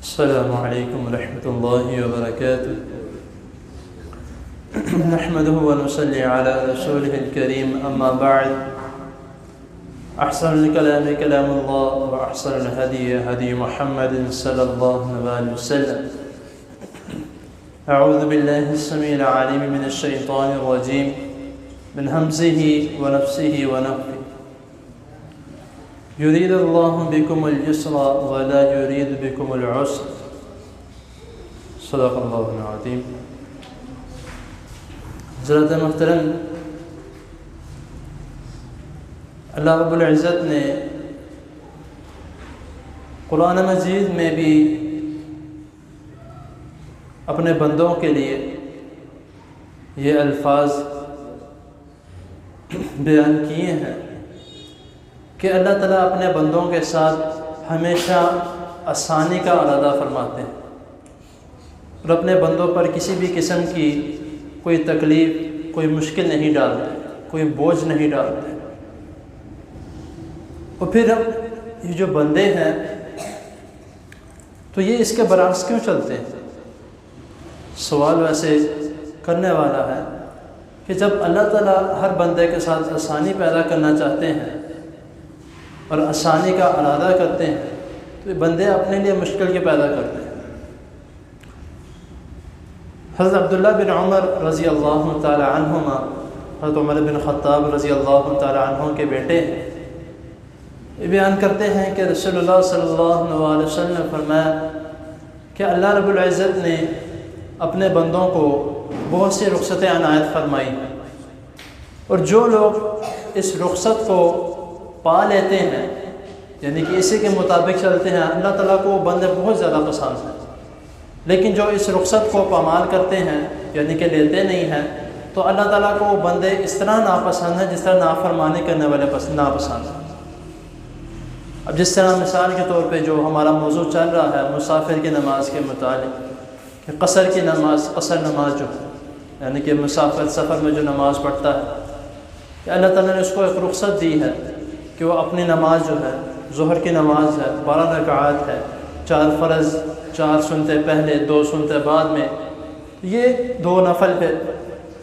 السلام عليكم ورحمة الله وبركاته. نحمده ونصلي على رسوله الكريم، أما بعد. أحسن الكلام كلام الله، وأحسن الهدي هدي محمد صلى الله عليه وسلم. أعوذ بالله السميع العليم من الشيطان الرجيم، من همزه ونفسه ونفخه. يريد الله بكم اليسر ولا يريد بكم العسر. صدق اللہ العظیم. حضرت محترم، اللہ رب العزت نے قرآن مجید میں بھی اپنے بندوں کے لیے یہ الفاظ بیان کیے ہیں کہ اللہ تعالیٰ اپنے بندوں کے ساتھ ہمیشہ آسانی کا ارادہ فرماتے ہیں اور اپنے بندوں پر کسی بھی قسم کی کوئی تکلیف، کوئی مشکل نہیں ڈالتے، کوئی بوجھ نہیں ڈالتے. اور پھر یہ جو بندے ہیں تو یہ اس کے برعکس کیوں چلتے ہیں؟ سوال ویسے کرنے والا ہے کہ جب اللہ تعالیٰ ہر بندے کے ساتھ آسانی پیدا کرنا چاہتے ہیں اور آسانی کا ارادہ کرتے ہیں تو یہ بندے اپنے لیے مشکل کے پیدا کرتے ہیں. حضرت عبداللہ بن عمر رضی اللہ تعالی عنہما، حضرت عمر بن خطاب رضی اللہ تعالی عنہ کے بیٹے ہیں، یہ بیان کرتے ہیں کہ رسول اللہ صلی اللہ علیہ وسلم نے فرمایا کہ اللہ رب العزت نے اپنے بندوں کو بہت سی رخصتیں عنایت فرمائی، اور جو لوگ اس رخصت کو پا لیتے ہیں، یعنی کہ اسی کے مطابق چلتے ہیں، اللہ تعالیٰ کو وہ بندے بہت زیادہ پسند ہیں. لیکن جو اس رخصت کو پامال کرتے ہیں، یعنی کہ لیتے نہیں ہیں، تو اللہ تعالیٰ کو وہ بندے اس طرح ناپسند ہیں جس طرح نافرمانی کرنے والے ناپسند ہیں. اب جس طرح مثال کے طور پہ جو ہمارا موضوع چل رہا ہے مسافر کی نماز کے متعلق، کہ قصر کی نماز، قصر نماز جو ہے، یعنی کہ مسافر سفر میں جو نماز پڑھتا ہے، کہ اللہ تعالیٰ نے اس کو ایک رخصت دی ہے کہ وہ اپنی نماز جو ہے، ظہر کی نماز ہے، 12 رکعات ہے، 4 فرض، 4 سنتے پہلے، 2 سنتے بعد میں، یہ 2 نفل پہ.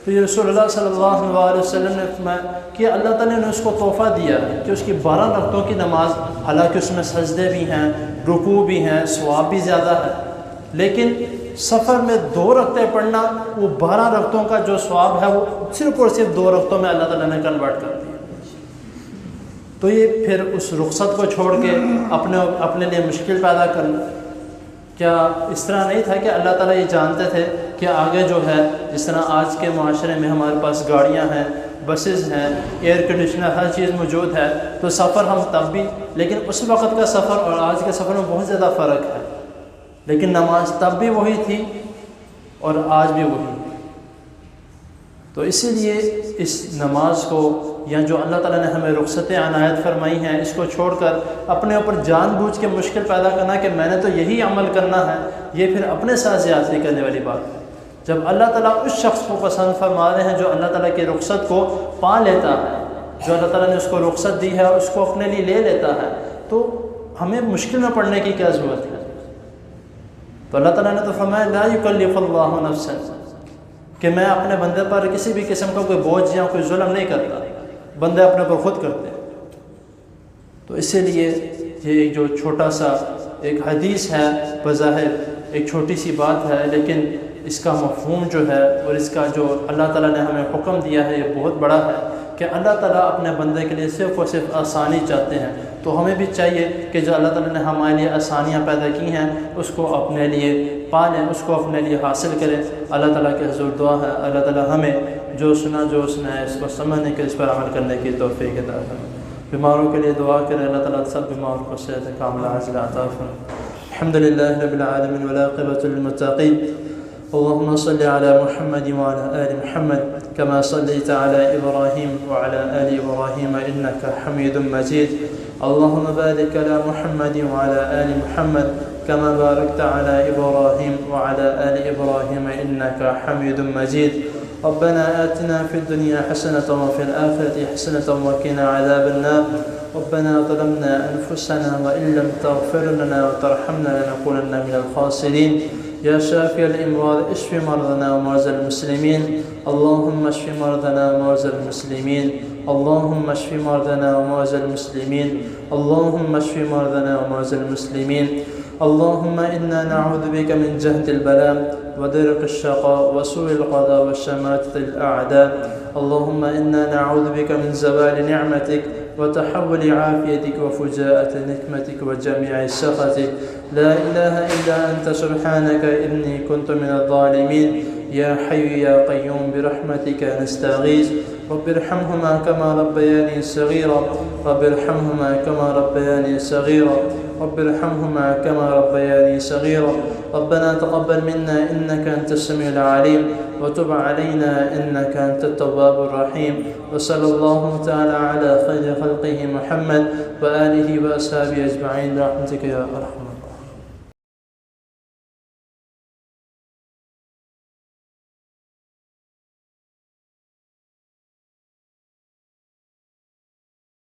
تو یہ رسول اللہ صلی اللہ علیہ وسلم نے فرمایا کہ اللہ تعالیٰ نے اس کو تحفہ دیا ہے کہ اس کی 12 رکعتوں کی نماز، حالانکہ اس میں سجدے بھی ہیں، رکوع بھی ہیں، ثواب بھی زیادہ ہے، لیکن سفر میں 2 رکعتیں پڑھنا، وہ 12 رکعتوں کا جو ثواب ہے وہ صرف اور صرف 2 رکعتوں میں اللہ تعالیٰ نے کنورٹ کر دیا. تو یہ پھر اس رخصت کو چھوڑ کے اپنے لیے مشکل پیدا کرنا. کیا اس طرح نہیں تھا کہ اللہ تعالیٰ یہ جانتے تھے کہ آگے جو ہے، جس طرح آج کے معاشرے میں ہمارے پاس گاڑیاں ہیں، بسز ہیں، ایئر کنڈیشنر، ہر چیز موجود ہے، تو سفر ہم تب بھی، لیکن اس وقت کا سفر اور آج کے سفر میں بہت زیادہ فرق ہے، لیکن نماز تب بھی وہی تھی اور آج بھی وہی. تو اسی لیے اس نماز کو، یا جو اللہ تعالیٰ نے ہمیں رخصتیں عنایت فرمائی ہیں، اس کو چھوڑ کر اپنے اوپر جان بوجھ کے مشکل پیدا کرنا کہ میں نے تو یہی عمل کرنا ہے، یہ پھر اپنے ساتھ زیادتی کرنے والی بات ہے. جب اللہ تعالیٰ اس شخص کو پسند فرما رہے ہیں جو اللہ تعالیٰ کی رخصت کو پا لیتا ہے، جو اللہ تعالیٰ نے اس کو رخصت دی ہے اور اس کو اپنے لیے لے لیتا ہے، تو ہمیں مشکل میں پڑنے کی کیا ضرورت ہے؟ تو اللہ تعالیٰ نے تو فرمایا لا یکلف اللہ نفسا، کہ میں اپنے بندے پر کسی بھی قسم کا کوئی بوجھ یا کوئی ظلم نہیں کرتا، بندے اپنے پر خود کرتے. تو اسی لیے یہ ایک جو چھوٹا سا ایک حدیث ہے، بظاہر ایک چھوٹی سی بات ہے، لیکن اس کا مفہوم جو ہے اور اس کا جو اللہ تعالیٰ نے ہمیں حکم دیا ہے یہ بہت بڑا ہے کہ اللہ تعالیٰ اپنے بندے کے لیے صرف اور صرف آسانی چاہتے ہیں. تو ہمیں بھی چاہیے کہ جو اللہ تعالیٰ نے ہمارے لیے آسانیاں پیدا کی ہیں اس کو اپنے لیے پالیں، اس کو اپنے لیے حاصل کریں. اللہ تعالیٰ کے حضور دعا ہے اللہ تعالیٰ ہمیں جو سنا ہے اس کو سمجھنے کے، اس پر عمل کرنے کی توفیق عطا فرمائے. بیماروں کے لیے دعا کریں، اللہ تعالیٰ سب بیماروں کو صحت کاملہ عاجلہ عطا فرمائے. الحمد للہ رب العالمین والعاقبۃ للمتقین. اللهم صل على محمد وعلى آل محمد كما صليت على إبراهيم وعلى آل إبراهيم إنك حميد مجيد. اللهم بارك على محمد وعلى آل محمد كما باركت على إبراهيم وعلى آل إبراهيم إنك حميد مجيد. ربنا آتنا في الدنيا حسنة وفي الآخرة حسنة وقنا عذاب النار. ربنا ظلمنا أنفسنا وإن لم تغفر لنا وترحمنا لنكونن من الخاسرين. يا شافي الأمراض اشف مرضنا ومرضى المسلمين. اللهم اشف مرضنا ومرضى المسلمين. اللهم اشف مرضنا ومرضى المسلمين. اللهم اشف مرضنا ومرضى المسلمين. اللهم إنا نعوذ بك من جهد البلاء ودرك الشقاء وسوء القضاء وشماتة الأعداء. اللهم إنا نعوذ بك من زوال نعمتك وتحول عافيتك وفجاءة نقمتك وجميع سخطك. لا إله إلا أنت سبحانك إني كنت من الظالمين. يا حي يا قيوم برحمتك نستغيث. رب ارحمهما كما ربياني صغيرا. رب ارحمهما كما ربياني صغيرا. رب ارحمهما كما ربياني صغيرا. ربنا تقبل منا إنك أنت السميع العليم وتب علينا إنك أنت التواب الرحيم. وصلى الله تعالى على خير خلقه محمد وآله وأصحابه أجمعين برحمتك يا أرحم